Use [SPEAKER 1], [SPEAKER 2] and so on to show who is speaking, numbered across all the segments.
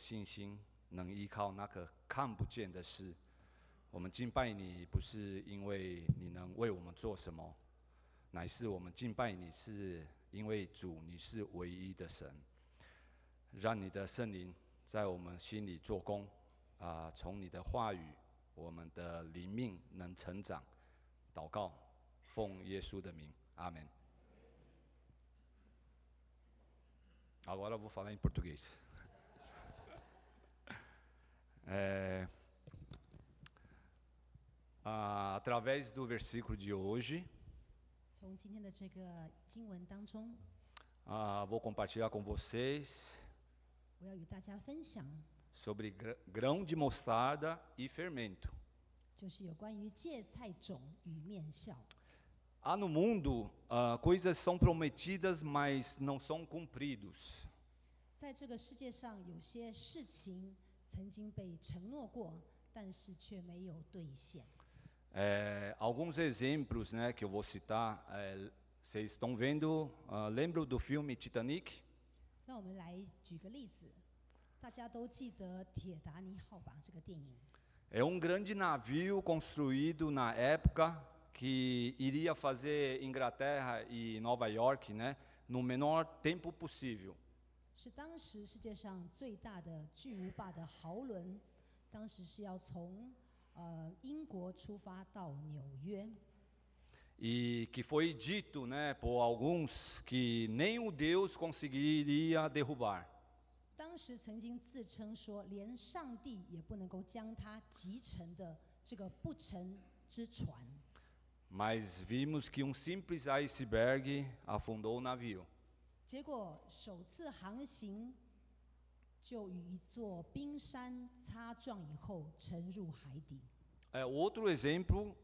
[SPEAKER 1] 信心能依靠那个看不见的事。我们敬拜你，不是因为你能为我们做什么，乃是我们敬拜你是因为主你是唯一的神。让你的圣灵在我们心里做工，从你的话语，我们的灵命能成长。祷告，奉耶稣的名，阿门。Agora eu vou falar em português. Através do versículo de hoje,
[SPEAKER 2] 从今天的这个经文当中，
[SPEAKER 1] vou compartilhar com vocês
[SPEAKER 2] 我要与大家分享，
[SPEAKER 1] sobre grão de mostarda e fermento.
[SPEAKER 2] 就是有关于芥菜种与面酵。
[SPEAKER 1] Há no mundo coisas são prometidas, mas não são cumpridos.
[SPEAKER 2] 在这个世界上，有些事情曾经被承诺过，但是却没有兑现。
[SPEAKER 1] Alguns exemplos, né, que eu vou citar, vocês estão vendo, lembram do filme Titanic?
[SPEAKER 2] 让我们来举个例子，大家都记得铁达尼号吧？这个电影
[SPEAKER 1] É grande navio construído na época que iria fazer Inglaterra e Nova York, né, no menor tempo possível.
[SPEAKER 2] 是当时世界上最大的巨无霸的豪轮，当时是要从英国出发到纽约。
[SPEAKER 1] E que foi dito, né, por alguns que nem o Deus conseguiria derrubar.
[SPEAKER 2] 当时曾经自称说，连上帝也不能够将它击沉的这个不沉之船。
[SPEAKER 1] Mas vimos que simples iceberg afundou o navio.
[SPEAKER 2] 结果首次航行就与一座冰山擦撞以后沉入海底。
[SPEAKER 1] Outro exemplo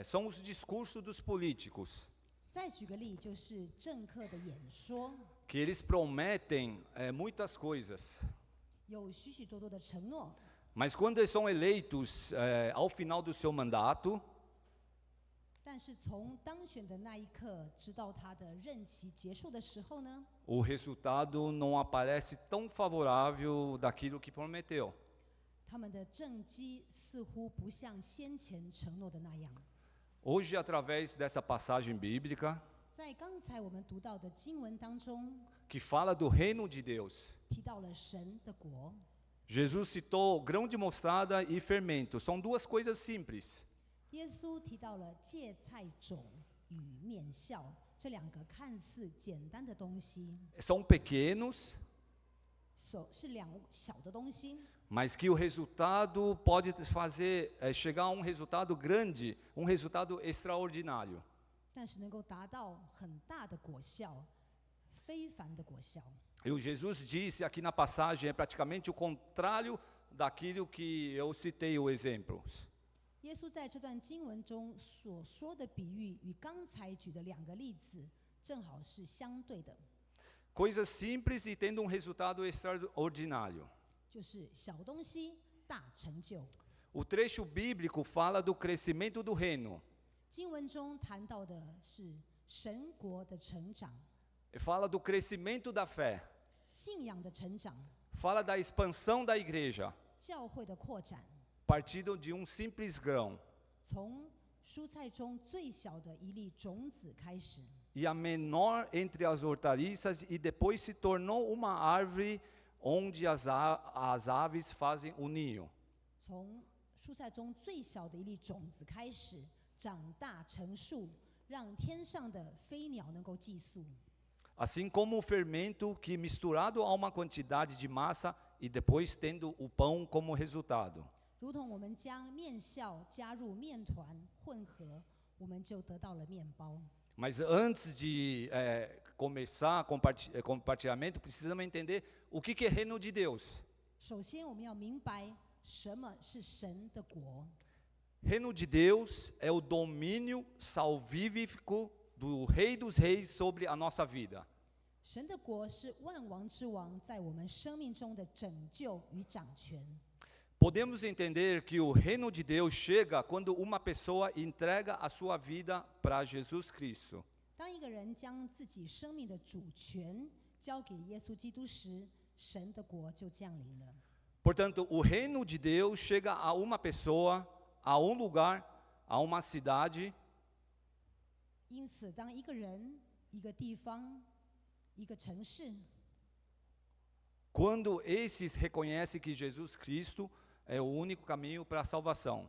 [SPEAKER 1] são os discursos dos políticos,
[SPEAKER 2] 再举个例，就是政客的演说，
[SPEAKER 1] que eles prometem muitas coisas,
[SPEAKER 2] 有许许多多的承诺，
[SPEAKER 1] mas quando eles são eleitos ao final do seu mandato,
[SPEAKER 2] 但是从当选的那一刻，直到他的任期结束的时候呢，
[SPEAKER 1] o resultado não aparece tão favorável daquilo que prometeu.
[SPEAKER 2] 他们的政绩似乎不像先前承诺的那样。
[SPEAKER 1] Hoje, através dessa passagem bíblica,
[SPEAKER 2] 在刚才我们读到的经文当中，
[SPEAKER 1] que fala do reino de Deus,
[SPEAKER 2] 提到了神的国。
[SPEAKER 1] Jesus citou grão de mostarda e fermento. São duas coisas simples.
[SPEAKER 2] 耶稣提到了芥菜种与面酵这两个看似简单的东西，
[SPEAKER 1] São pequenos,
[SPEAKER 2] 是两小的东西，
[SPEAKER 1] mas que o resultado pode chegar a resultado grande, resultado extraordinário.
[SPEAKER 2] 但是能够达到很大的果效，非凡的果效。
[SPEAKER 1] E o Jesus disse aqui na passagem é praticamente o contrário daquilo que eu citei o exemplo.
[SPEAKER 2] 耶稣在这段经文中所说的比喻，与刚才举的两个例子正好是相对的，
[SPEAKER 1] Coisas simples e tendo resultado extraordinário.
[SPEAKER 2] 就是小东西大成就。
[SPEAKER 1] O trecho bíblico fala do crescimento do reino.
[SPEAKER 2] 经文中谈到的是神国的成长，
[SPEAKER 1] Fala do crescimento da fé.
[SPEAKER 2] 信仰的成长，
[SPEAKER 1] Fala da expansão da igreja,
[SPEAKER 2] 教会的扩展，
[SPEAKER 1] partindo de simples grão.
[SPEAKER 2] 从蔬菜中最小的一粒种子开始，
[SPEAKER 1] E a menor entre as hortaliças, e depois se tornou uma árvore onde as aves fazem o ninho.
[SPEAKER 2] 从蔬菜中最小的一粒种子开始，长大成树，让天上的飞鸟能够寄宿。
[SPEAKER 1] Assim como o fermento que misturado a uma quantidade de massa e depois tendo o pão como resultado.
[SPEAKER 2] 如同我们将面酵加入面团混合，我们就得到了面包。
[SPEAKER 1] Mas antes de começar compartilhamento, precisamos entender o que é reino de Deus.
[SPEAKER 2] 首先，我们要明白什么是神的国。
[SPEAKER 1] Reino de Deus é o domínio salvífico do Rei dos Reis sobre a nossa vida.
[SPEAKER 2] 神的国是万王之王在我们生命中的拯救与掌权。
[SPEAKER 1] Podemos entender que o reino de Deus chega quando uma pessoa entrega a sua vida para Jesus Cristo.
[SPEAKER 2] 当一个人将自己生命的主权交给耶稣基督时，神的国就降临了。
[SPEAKER 1] Portanto, o reino de Deus chega a uma pessoa, a um lugar, a uma cidade,
[SPEAKER 2] 因此，当一个人、一个地方、一个城市，
[SPEAKER 1] quando esses reconhecem que Jesus Cristo é o único caminho para a salvação.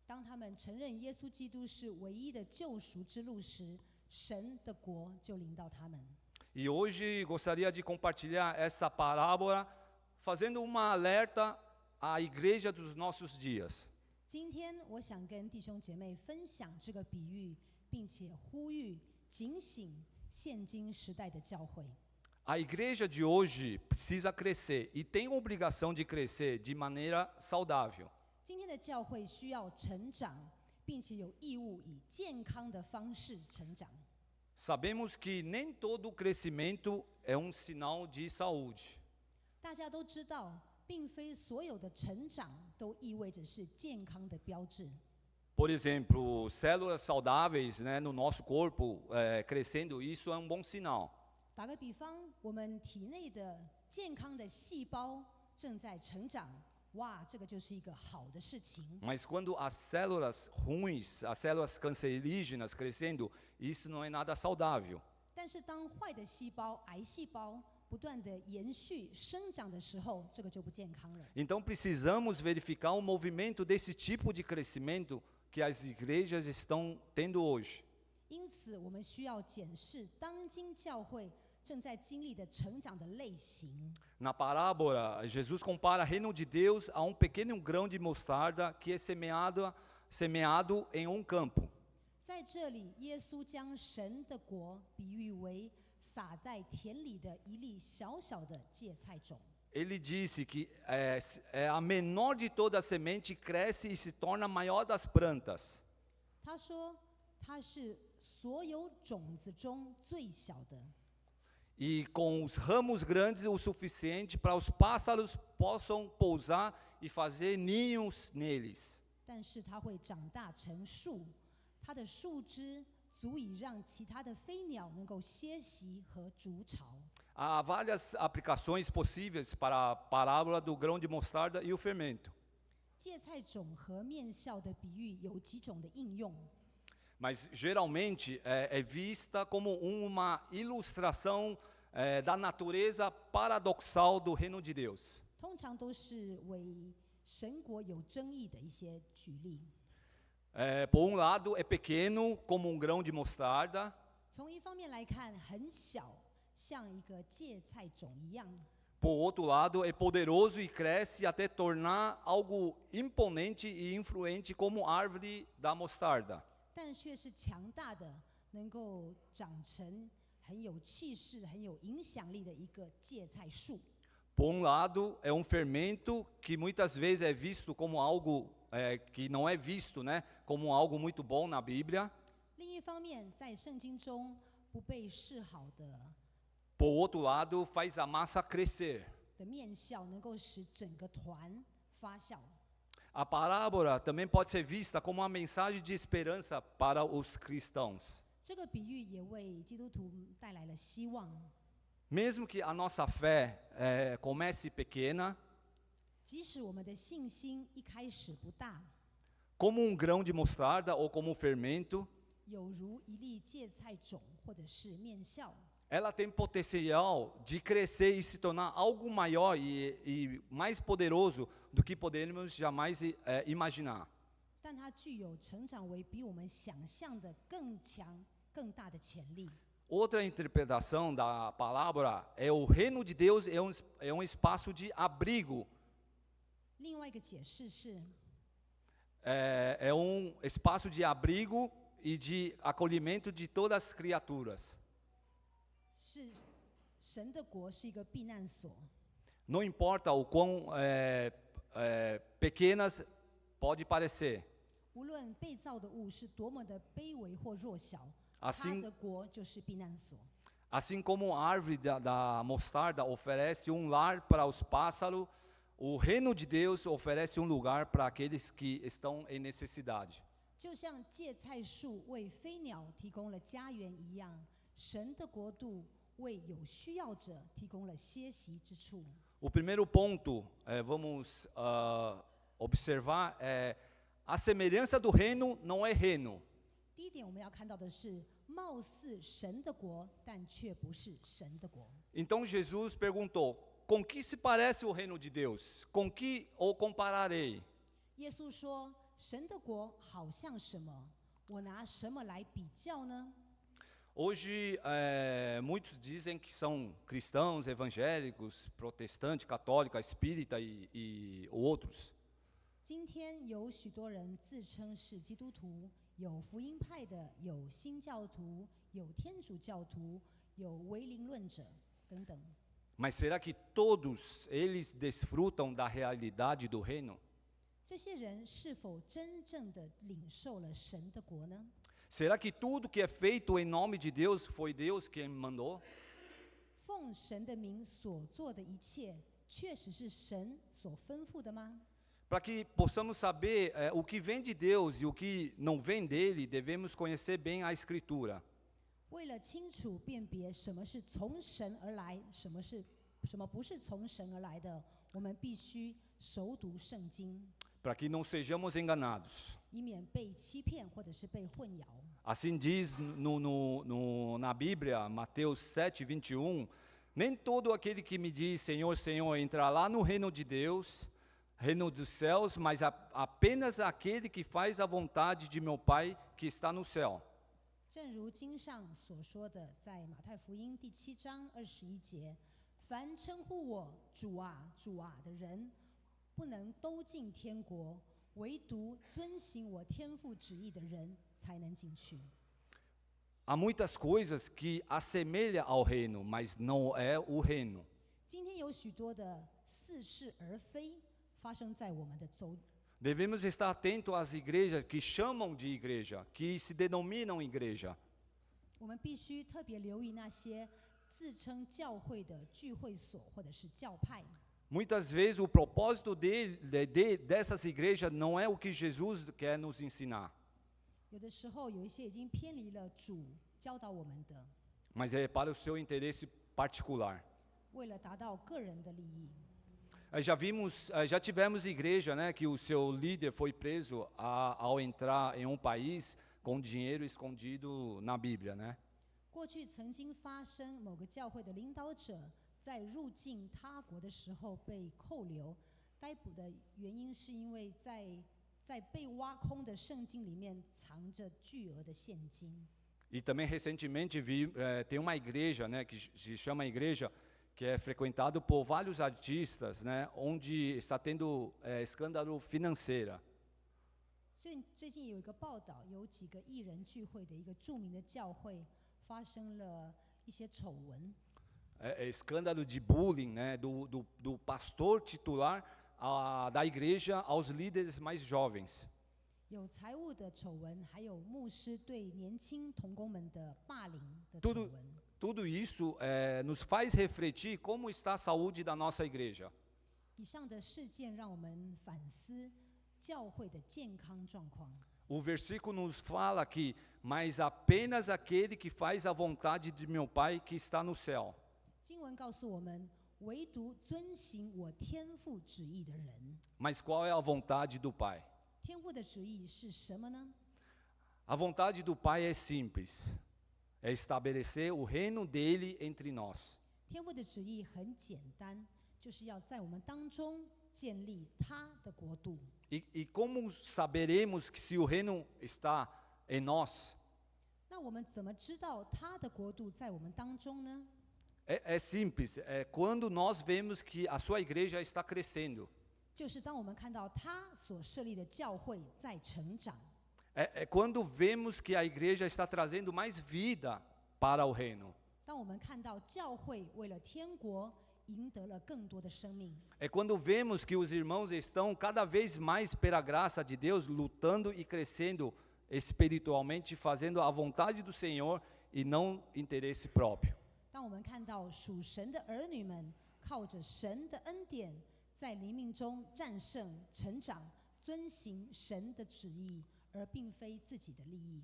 [SPEAKER 2] 当他们承认耶稣基督是唯一的救赎之路时，神的国就临到他们。
[SPEAKER 1] E hoje gostaria de compartilhar essa parábola, fazendo uma alerta à igreja dos nossos dias.
[SPEAKER 2] 今天，我想跟弟兄姐妹分享这个比喻，并且呼吁警醒现今时代的教会。
[SPEAKER 1] A igreja de hoje precisa crescer e tem obrigação de crescer de maneira saudável.
[SPEAKER 2] 今天的教会需要成长，并且有义务以健康的方式成长。
[SPEAKER 1] Sabemos que nem todo crescimento é um sinal de saúde.
[SPEAKER 2] 大家都知道，并非所有的成长都意味着是健康的标志。
[SPEAKER 1] Por exemplo, células saudáveis, né, no nosso corpo crescendo, isso é um bom sinal.
[SPEAKER 2] 打个比方，我们体内的健康的细胞正在成长，哇，这个就是一个好的事情。
[SPEAKER 1] Mas quando as células ruins, as células cancerígenas crescendo, isso não é nada saudável.
[SPEAKER 2] 但是当坏的细胞、癌细胞不断的延续生长的时候，这个就不健康了。
[SPEAKER 1] Então precisamos verificar o movimento desse tipo de crescimento que as igrejas estão tendo hoje.
[SPEAKER 2] 因此，我们需要检视当今教会正在经历的成长的类型。
[SPEAKER 1] Na parábola, Jesus compara o reino de Deus a um pequeno grão de mostarda que é semeado em um campo.
[SPEAKER 2] 在这里，耶稣将神的国比喻为撒在田里的一粒小小的芥菜种。
[SPEAKER 1] Ele disse que é a menor de toda a semente cresce e se torna a maior das plantas.
[SPEAKER 2] 他说，它是所有种子中最小的，
[SPEAKER 1] E com os ramos grandes o suficiente para os pássaros possam pousar e fazer ninhos neles.
[SPEAKER 2] 但是它会长大成树，它的树枝足以让其他的飞鸟能够歇息和筑巢。
[SPEAKER 1] Há várias aplicações possíveis para a parábola do grão de mostarda e o fermento.
[SPEAKER 2] 芥菜种和面酵的比喻有几种的应用，
[SPEAKER 1] Mas geralmente é vista como uma ilustração da natureza paradoxal do reino de Deus.
[SPEAKER 2] 通常都是为神国有争议的一些举例。
[SPEAKER 1] Por um lado, é pequeno, como um grão de mostarda.
[SPEAKER 2] 从一方面来看，很小，像一个芥菜种一样；
[SPEAKER 1] Por outro lado, é poderoso e cresce até tornar algo imponente e influente como árvore da mostarda.
[SPEAKER 2] 但却是强大的，能够长成很有气势、很有影响力的一个芥菜树。
[SPEAKER 1] Por um lado, é um fermento que muitas vezes é visto como algo que não é visto, né, como algo muito bom na Bíblia.
[SPEAKER 2] 另一方面，在圣经中不被视好的
[SPEAKER 1] Por outro lado, faz a massa crescer.
[SPEAKER 2] 面酵，能够使整个团发酵。
[SPEAKER 1] A parábola também pode ser vista como uma mensagem de esperança para os cristãos.
[SPEAKER 2] 这个比喻也为基督徒带来了希望。
[SPEAKER 1] Mesmo que a nossa fé comece pequena,
[SPEAKER 2] 即使我们的信心一开始不大，
[SPEAKER 1] como um grão de mostarda ou como um fermento,
[SPEAKER 2] 有如一粒芥菜种或者是面酵，
[SPEAKER 1] ela tem potencial de crescer e se tornar algo maior e mais poderoso do que podemos jamais imaginar.
[SPEAKER 2] 但它具有成长为比我们想象的更强、更大的潜力。
[SPEAKER 1] Outra interpretação da palavra é o reino de Deus é um espaço de abrigo,
[SPEAKER 2] 另外一个解释是，
[SPEAKER 1] é um espaço de abrigo e de acolhimento de todas as criaturas.
[SPEAKER 2] 是神的国是一个避难所，
[SPEAKER 1] Não importa o quão pequenas pode parecer.
[SPEAKER 2] 无论被造的物是多么的卑微或弱小，它
[SPEAKER 1] Assim,
[SPEAKER 2] 的国就是避难所。
[SPEAKER 1] assim como a árvore da mostarda oferece um lar para os pássaros, o reino de Deus oferece um lugar para aqueles que estão em necessidade.
[SPEAKER 2] 就像芥菜树为飞鸟提供了家园一样，神的国度为有需要者提供了歇息之处。
[SPEAKER 1] O primeiro ponto, vamos observar, a semelhança do reino não é reino.
[SPEAKER 2] 第一点，我们要看到的是，貌似神的国，但却不是神的国。
[SPEAKER 1] Então Jesus perguntou: com que se parece o reino de Deus? Com que o compararei?
[SPEAKER 2] 耶稣说：“神的国好像什么？我拿什么来比较呢？”
[SPEAKER 1] Hoje, muitos dizem que são cristãos, evangélicos, protestantes, católicos, espírita e outros.
[SPEAKER 2] 今天有许多人自称是基督徒，有福音派的，有新教徒，有天主教徒，有唯灵论者等等。
[SPEAKER 1] Mas será que todos eles desfrutam da realidade do reino?
[SPEAKER 2] 这些人是否真正的领受了神的国呢？
[SPEAKER 1] Será que tudo que é feito em nome de Deus foi Deus quem mandou?
[SPEAKER 2] 奉神的名所做的一切，确实是神所吩咐的吗？
[SPEAKER 1] Para que possamos saber o que vem de Deus e o que não vem dele, devemos conhecer bem a Escritura.
[SPEAKER 2] 为了清楚辨别什么是从神而来，什么不是从神而来的，我们必须熟读圣经，
[SPEAKER 1] Para que não sejamos enganados.
[SPEAKER 2] 以免被欺骗或者是被混淆。
[SPEAKER 1] Assim diz na Bíblia, Mateus 7, 21, nem todo aquele que me diz Senhor, Senhor, entrará no reino de Deus, reino dos céus, mas apenas aquele que faz a vontade de meu Pai que está no céu.
[SPEAKER 2] 正如经上所说的，在马太福音第7章21节，凡称呼我主啊主啊的人，不能都进天国，唯独遵行我天父旨意的人才能进去。
[SPEAKER 1] Há muitas coisas que assemelham ao reino, mas não é o reino.
[SPEAKER 2] 今天有许多的似是而非发生在我们的周。
[SPEAKER 1] Devemos estar atentos às igrejas que chamam de igreja, que se denominam igreja.
[SPEAKER 2] 我们必须特别留意那些自称教会的聚会所或者是教派。
[SPEAKER 1] Muitas vezes o propósito dessas igrejas não é o que Jesus quer nos ensinar,
[SPEAKER 2] 有的时候有一些已经偏离了主教导我们的，
[SPEAKER 1] mas é para o seu interesse particular.
[SPEAKER 2] 为了达到个人的利益。
[SPEAKER 1] Já tivemos igreja, né, que o seu líder foi preso ao entrar em um país com dinheiro escondido na Bíblia, né?
[SPEAKER 2] 过去曾经发生某个教会的领导者在入境他国的时候被扣留，逮捕的原因是因为在被挖空的圣经里面藏着巨额的现金。
[SPEAKER 1] E também recentemente tem uma igreja, né, que se chama igreja, que é frequentado por vários artistas, né, onde está tendo escândalo financeiro.
[SPEAKER 2] 最近有一个报道，有几个艺人聚会的一个著名的教会发生了一些丑闻。
[SPEAKER 1] Escândalo de bullying, né, do pastor titular da igreja aos líderes mais jovens.
[SPEAKER 2] 有财务的丑闻，还有牧师对年轻童工们的霸凌的丑闻。
[SPEAKER 1] Tudo isso nos faz refletir como está a saúde da nossa igreja.
[SPEAKER 2] 以上的事件让我们反思教会的健康状况。
[SPEAKER 1] O versículo nos fala que, mas apenas aquele que faz a vontade de meu Pai que está no céu.
[SPEAKER 2] 经文告诉我们，唯独遵行我天父旨意的人。
[SPEAKER 1] Mas qual é a vontade do Pai?
[SPEAKER 2] 天父的旨意是什么呢？
[SPEAKER 1] A vontade do Pai é simples. É estabelecer o reino dele entre nós.
[SPEAKER 2] 天父的旨意很简单，就是要在我们当中建立他的国度。
[SPEAKER 1] E como saberemos que se o reino está em nós?
[SPEAKER 2] 那我们怎么知道他的国度在我们当中呢？
[SPEAKER 1] É simples. É quando nós vemos que a sua igreja está crescendo.
[SPEAKER 2] 就是当我们看到他所设立的教会在成长。
[SPEAKER 1] É quando vemos que a igreja está trazendo mais vida para o reino.
[SPEAKER 2] 当我们看到教会为了天国赢得了更多的生命。
[SPEAKER 1] É quando vemos que os irmãos estão cada vez mais, pela graça de Deus, lutando e crescendo espiritualmente, fazendo a vontade do Senhor e não interesse próprio.
[SPEAKER 2] 当我们看到属神的儿女们靠着神的恩典，在灵命中战胜、成长，遵行神的旨意，而并非自己的利益。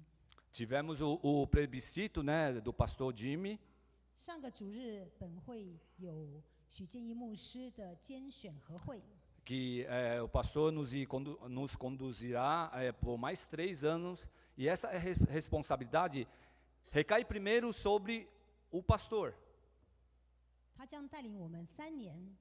[SPEAKER 1] Tivemos o plebiscito, né, do pastor Jimmy.
[SPEAKER 2] 上个主日本会有许建一牧师的拣选和会，
[SPEAKER 1] que o pastor nos conduzirá por mais 3 anos, e essa responsabilidade recai primeiro sobre o pastor.
[SPEAKER 2] 他将带领我们3年，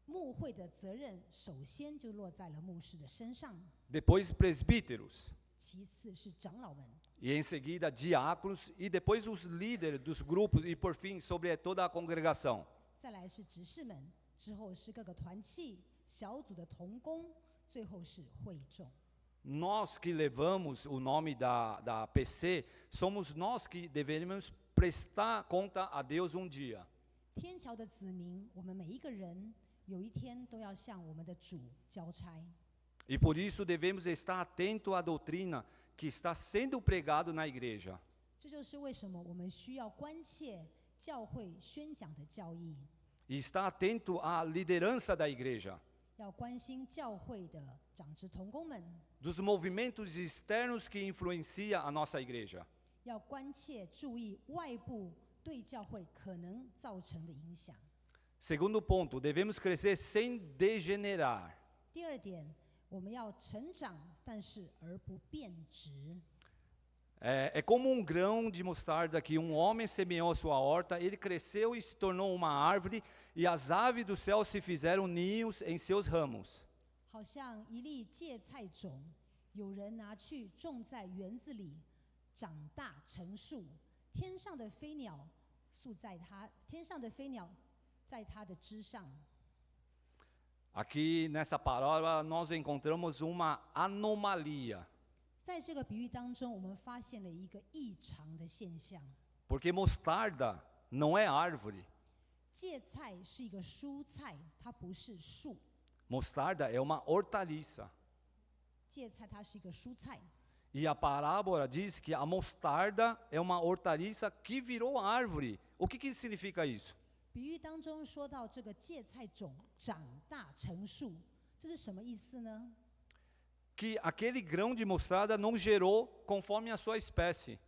[SPEAKER 2] 牧会的责任首先就落在了牧师的身上，
[SPEAKER 1] Depois presbíteros,
[SPEAKER 2] 其次是长老们，
[SPEAKER 1] e em seguida diáconos, e depois os líderes dos grupos, e por fim sobre toda a congregação.
[SPEAKER 2] 再来是执事们，之后是各个团契小组的同工，最后是会众。
[SPEAKER 1] Nós que levamos o nome da PC, somos nós que deveríamos prestar conta a Deus um dia.
[SPEAKER 2] 天桥的子民，我们每一个人有一天都要向我们的主交差。
[SPEAKER 1] E por isso devemos estar atento à doutrina que está sendo pregado na igreja.
[SPEAKER 2] 这就是为什么我们需要关切教会宣讲的教义，
[SPEAKER 1] E estar atento à liderança da igreja,
[SPEAKER 2] 要关心教会的长执同工们，
[SPEAKER 1] dos movimentos externos que influenciam a nossa igreja.
[SPEAKER 2] 要关切注意外部对教会可能造成的影响。
[SPEAKER 1] Segundo ponto, devemos crescer sem degenerar.
[SPEAKER 2] 第二点，我们要成长，但是而不变质。
[SPEAKER 1] É como um grão de mostarda que um homem semeou a sua horta, ele cresceu e se tornou uma árvore, e as aves do céu se fizeram ninhos em seus ramos.
[SPEAKER 2] 好像一粒芥菜种，有人拿去种在园子里，长大成树，天上的飞鸟在它的枝上。
[SPEAKER 1] Aqui nessa parábola nós encontramos uma anomalia,
[SPEAKER 2] 在这个比喻当中，我们发现了一个异常的现象：
[SPEAKER 1] porque mostarda não é árvore,
[SPEAKER 2] 芥菜是一个蔬菜，它不是树。
[SPEAKER 1] mostarda é uma hortaliça.
[SPEAKER 2] 芥菜它是一个蔬菜，
[SPEAKER 1] E a parábola diz que a mostarda é uma hortaliça que virou árvore. O que significa isso?
[SPEAKER 2] 比喻当中说到这个芥菜种长大成树，这是什么意思呢？
[SPEAKER 1] Que aquele grão de mostarda não gerou conforme a sua espécie.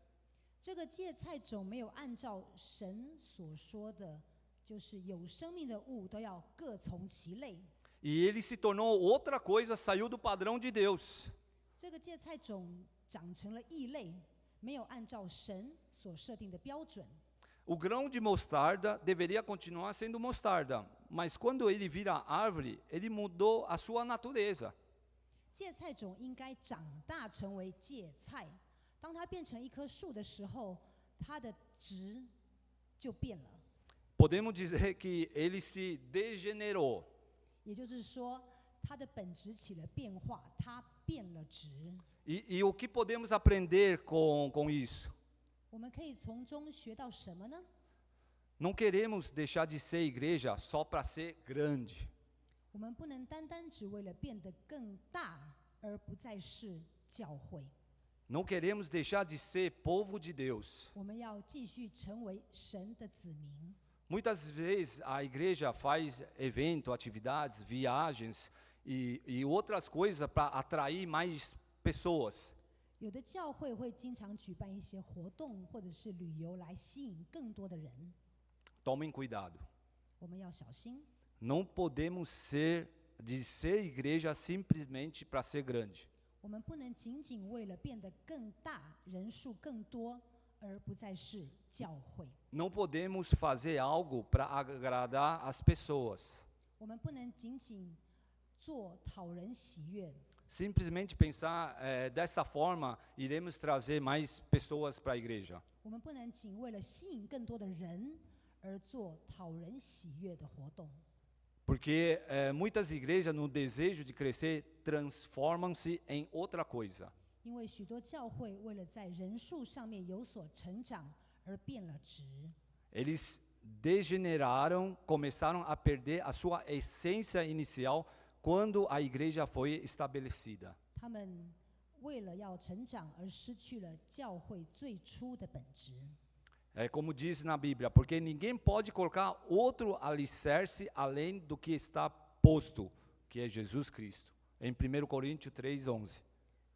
[SPEAKER 2] 这个芥菜种没有按照神所说的，就是有生命的物都要各从其类。
[SPEAKER 1] E ele se tornou outra coisa, saiu do padrão de Deus.
[SPEAKER 2] 这个芥菜种长成了异类，没有按照神所设定的标准。
[SPEAKER 1] O grão de mostarda deveria continuar sendo mostarda, mas quando ele vira árvore, ele mudou a sua natureza.
[SPEAKER 2] 芥菜种应该长大成为芥菜，当它变成一棵树的时候，它的质就变了。
[SPEAKER 1] Podemos dizer que ele se degenerou.
[SPEAKER 2] 也就是说，它的本质起了变化，它变了质。
[SPEAKER 1] E o que podemos aprender com isso?
[SPEAKER 2] 我们可以从中学到什么呢？
[SPEAKER 1] Não queremos deixar de ser igreja só para ser grande.
[SPEAKER 2] 我们不能单单只为了变得更大，而不再是教会。
[SPEAKER 1] Não queremos deixar de ser povo de Deus.
[SPEAKER 2] 我们要继续成为神的子民。
[SPEAKER 1] Muitas vezes a igreja faz evento, atividades, viagens e outras coisas para atrair mais pessoas.
[SPEAKER 2] 有的教会会经常举办一些活动或者是旅游来吸引更多的人，
[SPEAKER 1] Tomem cuidado.
[SPEAKER 2] 我们要小心。
[SPEAKER 1] Não podemos ser igreja simplesmente para ser grande.
[SPEAKER 2] 我们不能仅仅为了变得更大、人数更多，而不再是教会。
[SPEAKER 1] Não podemos fazer algo para agradar as pessoas.
[SPEAKER 2] 我们不能仅仅做讨人喜悦，
[SPEAKER 1] Simplesmente pensar dessa forma iremos trazer mais pessoas para a igreja.
[SPEAKER 2] 我们不能仅为了吸引更多的人而做讨人喜悦的活动。
[SPEAKER 1] Porque muitas igrejas, no desejo de crescer, transformam-se em outra coisa.
[SPEAKER 2] 因为许多教会为了在人数上面有所成长而变了质，
[SPEAKER 1] Eles degeneraram, começaram a perder a sua essência inicial quando a igreja foi estabelecida.
[SPEAKER 2] 他们为了要成长而失去了教会最初的本质。
[SPEAKER 1] É como diz na Bíblia, porque ninguém pode colocar outro alicerce além do que está posto, que é Jesus Cristo. Em 1 Coríntios 3:11.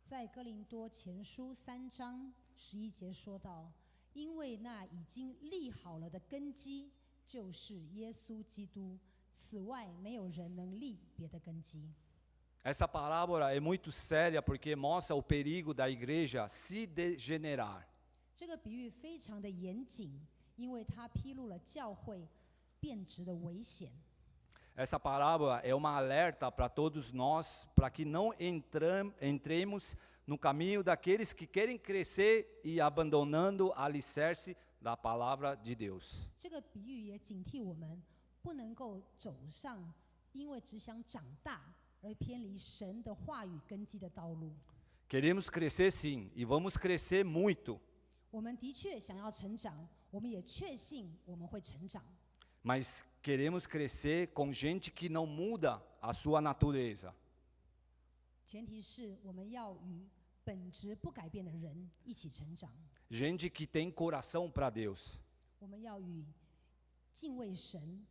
[SPEAKER 2] 在哥林多前书3章11节说到，因为那已经立好了的根基就是耶稣基督，此外没有人能立别的根基。
[SPEAKER 1] Essa parábola é muito séria porque mostra o perigo da igreja se degenerar.
[SPEAKER 2] 这个比喻非常的严谨，因为它披露了教会变质的危险。
[SPEAKER 1] Essa parábola é uma alerta para todos nós, para que não entremos no caminho daqueles que querem crescer e abandonando a alicerce da palavra de Deus.
[SPEAKER 2] 这个比喻也警惕我们，不能够走上因为只想长大而偏离神的话语根基的道路。
[SPEAKER 1] Queremos crescer sim, e vamos crescer muito,
[SPEAKER 2] 我们的确想要成长，我们也确信我们会成长，
[SPEAKER 1] mas queremos crescer com gente que não muda a sua natureza.
[SPEAKER 2] 前提是我们要与本质不改变的人一起成长，
[SPEAKER 1] Gente que tem coração para Deus.
[SPEAKER 2] 我们要与敬畏神、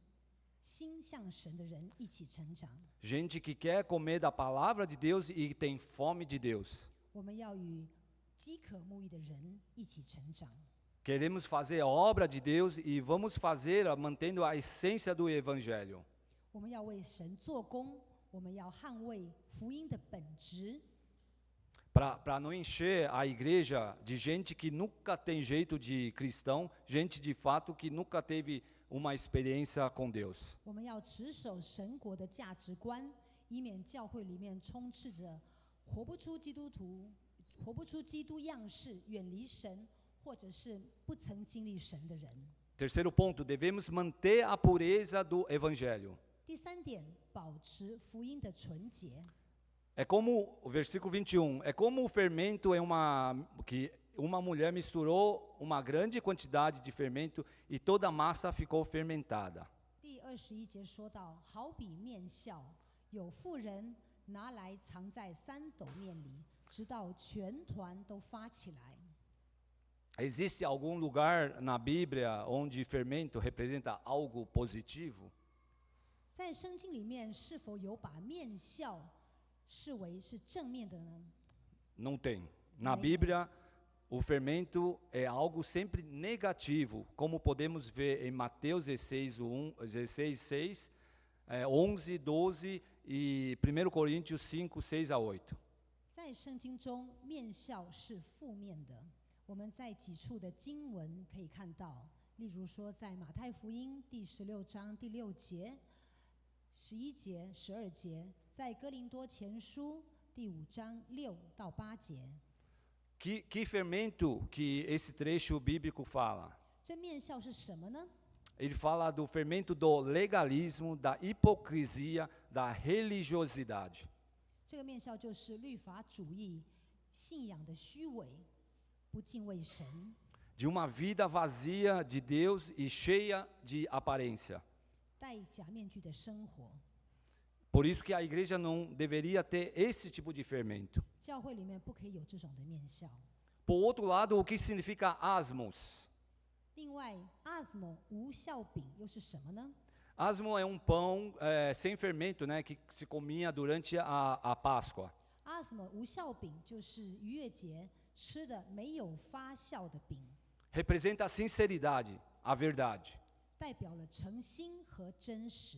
[SPEAKER 2] 心向神的人一起成长，
[SPEAKER 1] Gente que quer comer da palavra de Deus e tem fome de Deus.
[SPEAKER 2] 我们要与饥渴慕义的人一起成长。
[SPEAKER 1] Queremos fazer a obra de Deus e vamos fazê-la mantendo a essência do Evangelho.
[SPEAKER 2] 我们要为神做工，我们要捍卫福音的本质，
[SPEAKER 1] Para não encher a igreja de gente que nunca tem jeito de cristão, gente de fato que nunca teve uma experiência com Deus.
[SPEAKER 2] 我们要持守神国的价值观，以免教会里面充斥着活不出基督徒、活不出基督样式、远离神，或者是不曾经历神的人。
[SPEAKER 1] Terceiro ponto, devemos manter a pureza do Evangelho.
[SPEAKER 2] 第三点，保持福音的纯洁。
[SPEAKER 1] É como, o versículo 21, é como o fermento que uma mulher misturou uma grande quantidade de fermento e toda a massa ficou fermentada.
[SPEAKER 2] 第21节说到，好比面笑，有妇人拿来藏在3斗面里，直到全团都发起来。
[SPEAKER 1] Existe algum lugar na Bíblia onde fermento representa algo positivo?
[SPEAKER 2] 在圣经里面，是否有把面笑视为是正面的呢？
[SPEAKER 1] Não tem. Na Bíblia, o fermento é algo sempre negativo, como podemos ver em Mateus 16, 6, 11, 12 e 1 Coríntios 5, 6 a 8.
[SPEAKER 2] 在圣经中，面笑是负面的。我们在几处的经文可以看到，例如说在马太福音第16章第6节、11节、12节，在哥林多前书第5章6到8节。
[SPEAKER 1] Que fermento que esse trecho bíblico fala?
[SPEAKER 2] 这面笑是什么呢？
[SPEAKER 1] Ele fala do fermento do legalismo, da hipocrisia, da religiosidade.
[SPEAKER 2] 这个面笑就是律法主义、信仰的虚伪、不敬畏神，
[SPEAKER 1] De uma vida vazia de Deus e cheia de aparência.
[SPEAKER 2] 戴假面具的生活。
[SPEAKER 1] Por isso que a igreja não deveria ter esse tipo de fermento.
[SPEAKER 2] 教会里面不可以有这种的面笑。
[SPEAKER 1] Por outro lado, o que significa asmos?
[SPEAKER 2] 另外 ，asmo 无酵饼又是什么呢？
[SPEAKER 1] Asmo é um pão sem fermento, né, que se comia durante a Páscoa.
[SPEAKER 2] asmo 无酵饼就是逾越节吃的没有发酵的饼，
[SPEAKER 1] Representa a sinceridade, a verdade.
[SPEAKER 2] 代表了诚心和真实。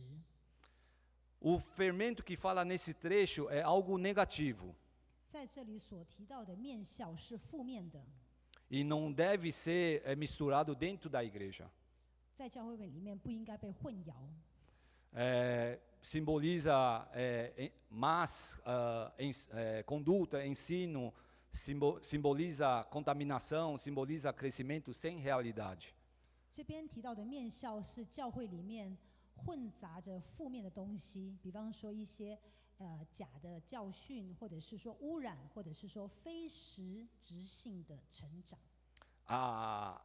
[SPEAKER 1] O fermento que fala nesse trecho é algo negativo
[SPEAKER 2] 在这里所提到的面笑是负面的，
[SPEAKER 1] e não deve ser misturado dentro da igreja.
[SPEAKER 2] 在教会里面不应该被混淆。
[SPEAKER 1] Simboliza más conduta, ensino, simboliza contaminação, simboliza crescimento sem realidade.
[SPEAKER 2] 这边提到的面笑是教会里面混杂着负面的东西，比方说一些假的教训，或者是说污染，或者是说非实质性的成长。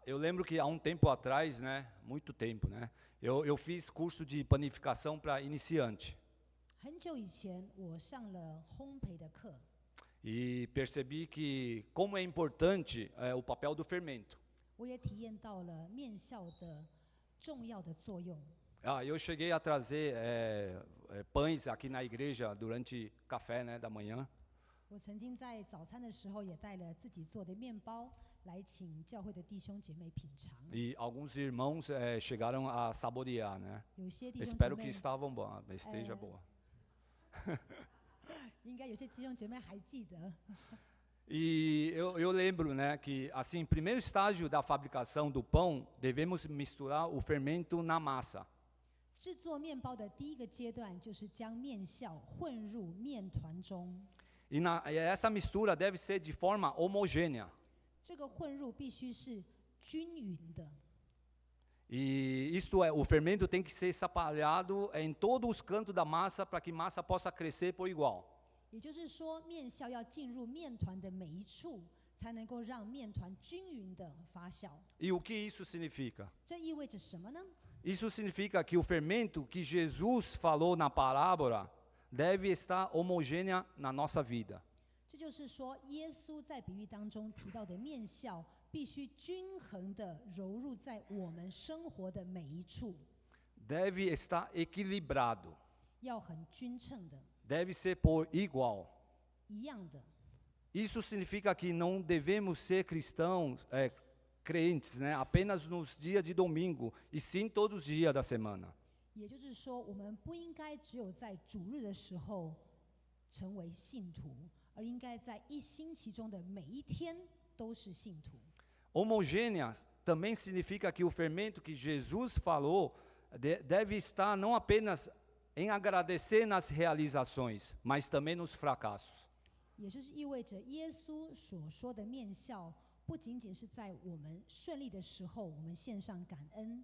[SPEAKER 1] Eu lembro que há um tempo atrás, né, muito tempo, né, eu fiz curso de panificação para iniciante
[SPEAKER 2] 很久以前，我上了烘焙的课，
[SPEAKER 1] e percebi que como é importante o papel do fermento.
[SPEAKER 2] 我也体验到了面笑的重要的作用。
[SPEAKER 1] Eu cheguei a trazer pães aqui na igreja durante café, né, da manhã.
[SPEAKER 2] 我曾经在早餐的时候也带了自己做的面包来请教会的弟兄姐妹品尝。
[SPEAKER 1] E alguns irmãos chegaram a saborear, né?
[SPEAKER 2] 有些弟兄姐
[SPEAKER 1] Espero que
[SPEAKER 2] 妹
[SPEAKER 1] estavam boa, esteja boa.
[SPEAKER 2] 应该有些弟兄姐妹还记得。
[SPEAKER 1] E eu lembro, né, que assim, primeiro estágio da fabricação do pão, devemos misturar o fermento na massa.
[SPEAKER 2] 制作面包的第一个阶段就是将面酵混入面团中，
[SPEAKER 1] E essa mistura deve ser de forma homogênea.
[SPEAKER 2] 这个混入必须是均匀的。
[SPEAKER 1] E isto é, o fermento tem que ser espalhado em todos os cantos da massa para que a massa possa crescer por igual.
[SPEAKER 2] 也就是说，面酵要进入面团的每一处，才能够让面团均匀的发酵。
[SPEAKER 1] E o que isso significa?
[SPEAKER 2] 这意味着什么呢？
[SPEAKER 1] Isso significa que o fermento que Jesus falou na parábola deve estar homogênea na nossa vida.
[SPEAKER 2] 这就是说，耶稣在比喻当中提到的面酵，必须均衡的融入在我们生活的每一处，
[SPEAKER 1] Deve estar equilibrado.
[SPEAKER 2] 要很均称的、
[SPEAKER 1] Deve ser por igual.
[SPEAKER 2] 一样的。
[SPEAKER 1] Isso significa que não devemos ser cristãos, crentes, né, apenas nos dias de domingo, e sim todos os dias da semana.
[SPEAKER 2] 也就是说，我们不应该只有在主日的时候成为信徒，而应该在一星期中的每一天都是信徒。
[SPEAKER 1] Homogênea também significa que o fermento que Jesus falou deve estar não apenas em agradecer nas realizações, mas também nos fracassos.
[SPEAKER 2] 也就是意味着耶稣所说的面酵，不仅仅是在我们顺利的时候，我们献上感恩；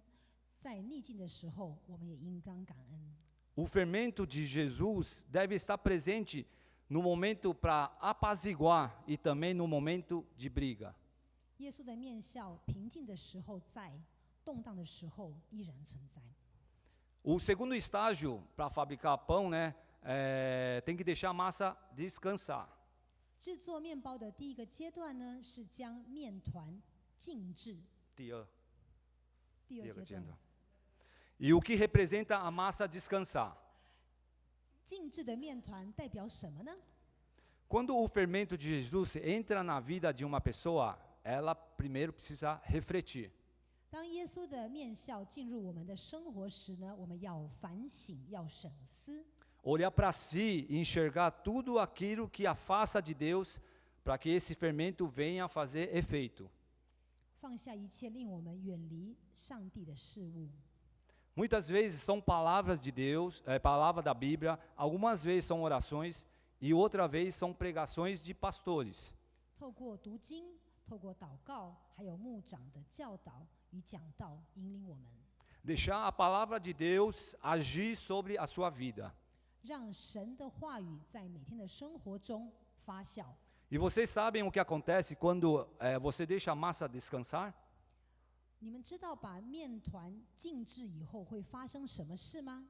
[SPEAKER 2] 在逆境的时候，我们也应当感恩。
[SPEAKER 1] O fermento de Jesus deve estar presente no momento para apaziguar e também no momento de briga.
[SPEAKER 2] 耶稣的面酵，平静的时候在，动荡的时候依然存在。
[SPEAKER 1] O segundo estágio para fabricar pão, né, tem que deixar a massa descansar.
[SPEAKER 2] 制作面包的第一个阶段呢，是将面团静置。第二阶段，
[SPEAKER 1] E o que representa a massa descansar?
[SPEAKER 2] 静置的面团代表什么呢？
[SPEAKER 1] Quando o fermento de Jesus entra na vida de uma pessoa, ela primeiro precisa refletir.
[SPEAKER 2] 当耶稣的面酵进入我们的生活时呢，我们要反省，要审思。
[SPEAKER 1] Olhar para si e enxergar tudo aquilo que afasta de Deus para que esse fermento venha a fazer efeito.
[SPEAKER 2] 放下一切令我们远离上帝的事物。
[SPEAKER 1] Muitas vezes são palavras de Deus, palavra da Bíblia, algumas vezes são orações e outra vez são pregações de pastores.
[SPEAKER 2] 透过读经，透过祷告，还有牧长的教导与讲道，引领我们，
[SPEAKER 1] Deixar a palavra de Deus agir sobre a sua vida.
[SPEAKER 2] 让神的话语在每天的生活中发酵。
[SPEAKER 1] E vocês sabem o que acontece quando você deixa a massa descansar?
[SPEAKER 2] 你们知道把面团静置以后会发生什么事吗？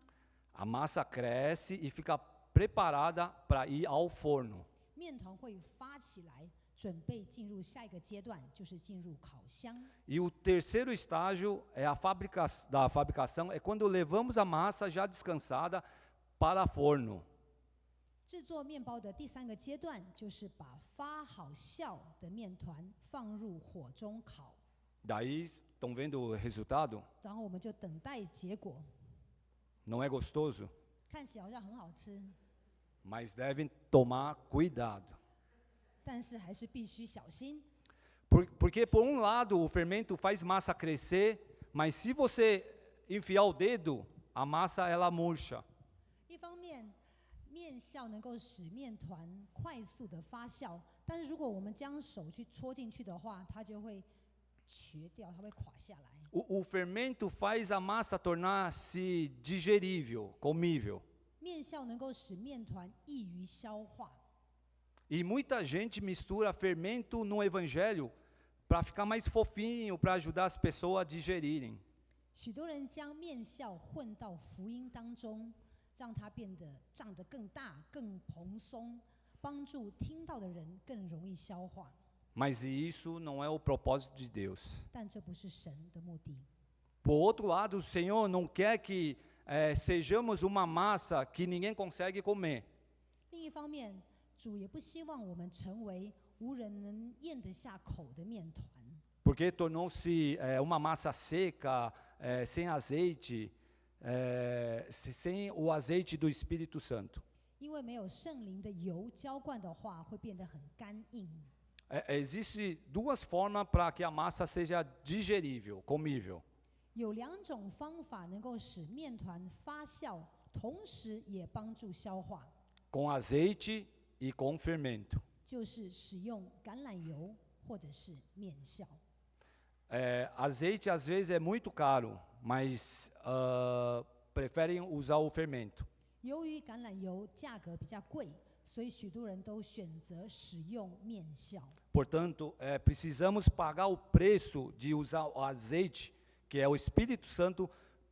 [SPEAKER 1] A massa cresce e fica preparada para ir ao forno.
[SPEAKER 2] 面团会发起来，准备进入下一个阶段，就是进入烤箱。
[SPEAKER 1] E o terceiro estágio da fabricação é quando levamos a massa já descansada para forno.
[SPEAKER 2] 制作面包的第三个阶段，就是把发好酵的面团放入火中烤，
[SPEAKER 1] Daí, estão vendo o resultado?
[SPEAKER 2] 然后我们就等待结果。
[SPEAKER 1] Não é gostoso?
[SPEAKER 2] 看起来好像很好吃，
[SPEAKER 1] Mas devem tomar cuidado.
[SPEAKER 2] 但是还是必须小心。
[SPEAKER 1] Porque, por um lado, o fermento faz massa crescer, mas se você enfiar o dedo, a massa ela murcha.
[SPEAKER 2] 一方面，面酵能够使面团快速的发酵，但是如果我们将手去戳进去的话，它就会瘸掉，它会垮下来。
[SPEAKER 1] O fermento faz a massa tornar-se digerível, comível.
[SPEAKER 2] 面酵能够使面团易于消化，
[SPEAKER 1] E muita gente mistura fermento no evangelho para ficar mais fofinho, para ajudar as pessoas a digerirem.
[SPEAKER 2] 许多人将面酵混到福音当中，让它变得长得更大、更蓬松，帮助听到的人更容易消化。
[SPEAKER 1] Mas isso não é o propósito de Deus.
[SPEAKER 2] 但这不是神的目的。
[SPEAKER 1] Por outro lado, o Senhor não quer que sejamos uma massa que ninguém consegue comer.
[SPEAKER 2] 另一方面，主也不希望我们成为无人能咽得下口的面团，
[SPEAKER 1] porque tornou-se uma massa seca, sem azeite, sem o azeite do Espírito Santo.
[SPEAKER 2] 因为没有圣灵的油浇灌的话，会变得很干硬。
[SPEAKER 1] Existem duas formas para que a massa seja digerível, comível.
[SPEAKER 2] 有2种方法能够使面团发酵，同时也帮助消化，
[SPEAKER 1] Com azeite e com fermento.
[SPEAKER 2] 就是使用橄榄油或者是面酵。
[SPEAKER 1] Azeite às vezes é muito caro, mas preferem usar o fermento.
[SPEAKER 2] 由于橄榄油价格比较贵，所以许多人都选择使用面酵。
[SPEAKER 1] Portanto, precisamos pagar o preço de usar o azeite, que é o Espírito Santo,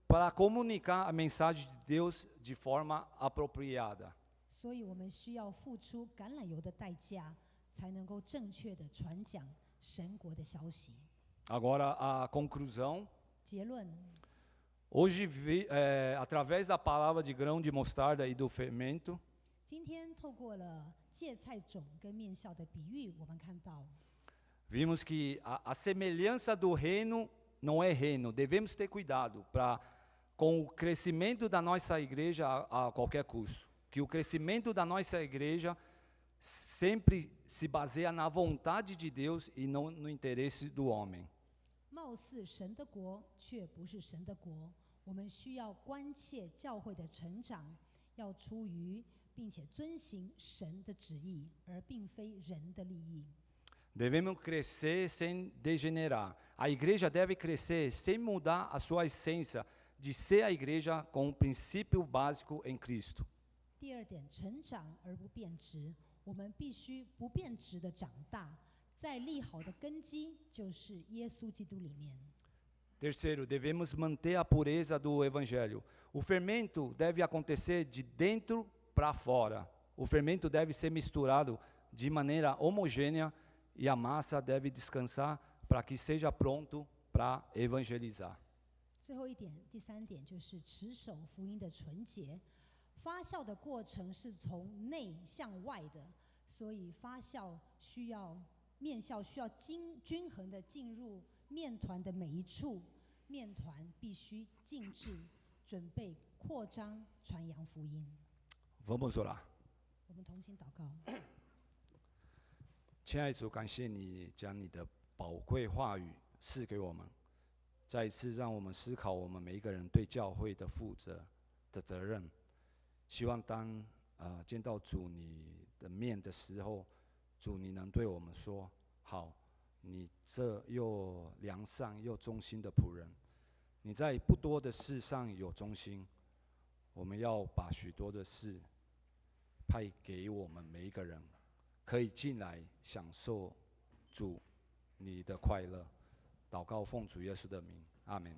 [SPEAKER 1] para comunicar a mensagem de Deus de forma apropriada.
[SPEAKER 2] 所以我们需要付出橄榄油的代价，才能够正确的传讲神国的消息。
[SPEAKER 1] Agora, a conclusão.
[SPEAKER 2] 结论，
[SPEAKER 1] Hoje, através da palavra de grão de mostarda e do fermento,
[SPEAKER 2] 今天透过了芥菜种跟面酵的比喻，我们看到
[SPEAKER 1] vimos que a semelhança do reino não é reino. Devemos ter cuidado com o crescimento da nossa igreja a qualquer custo. Que o crescimento da nossa igreja sempre se baseia na vontade de Deus e não no interesse do homem.
[SPEAKER 2] 貌似神的国，却不是神的国。我们需要关切教会的成长，要出于并且遵行神的旨意，而并非人的利益。
[SPEAKER 1] Devemos crescer sem degenerar. A igreja deve crescer sem mudar a sua essência de ser a igreja com o princípio básico em Cristo.
[SPEAKER 2] 第2点，成长而不变质。我们必须不变质的长大，在立好的根基，就是耶稣基督里面。
[SPEAKER 1] Terceiro, devemos manter a pureza do evangelho. O fermento deve acontecer de dentro para fora. O fermento deve ser misturado de maneira homogênea e a massa deve descansar para que seja pronto para evangelizar.
[SPEAKER 2] 最后一点，第3点就是持守福音的纯洁。发酵的过程是从内向外的，所以面酵需要均衡的进入面团的每一处，面团必须静置，准备扩张传扬福音。
[SPEAKER 1] Vamos orar.
[SPEAKER 2] 我们同心祷告。
[SPEAKER 1] 亲爱的主，感谢你将你的宝贵话语赐给我们，再一次让我们思考我们每一个人对教会的负责的责任。希望当见到主你的面的时候，主你能对我们说：好，你这又良善又忠心的仆人，你在不多的事上有忠心，我们要把许多的事派给我们每一个人，可以进来享受主你的快乐。祷告奉主耶稣的名，阿门。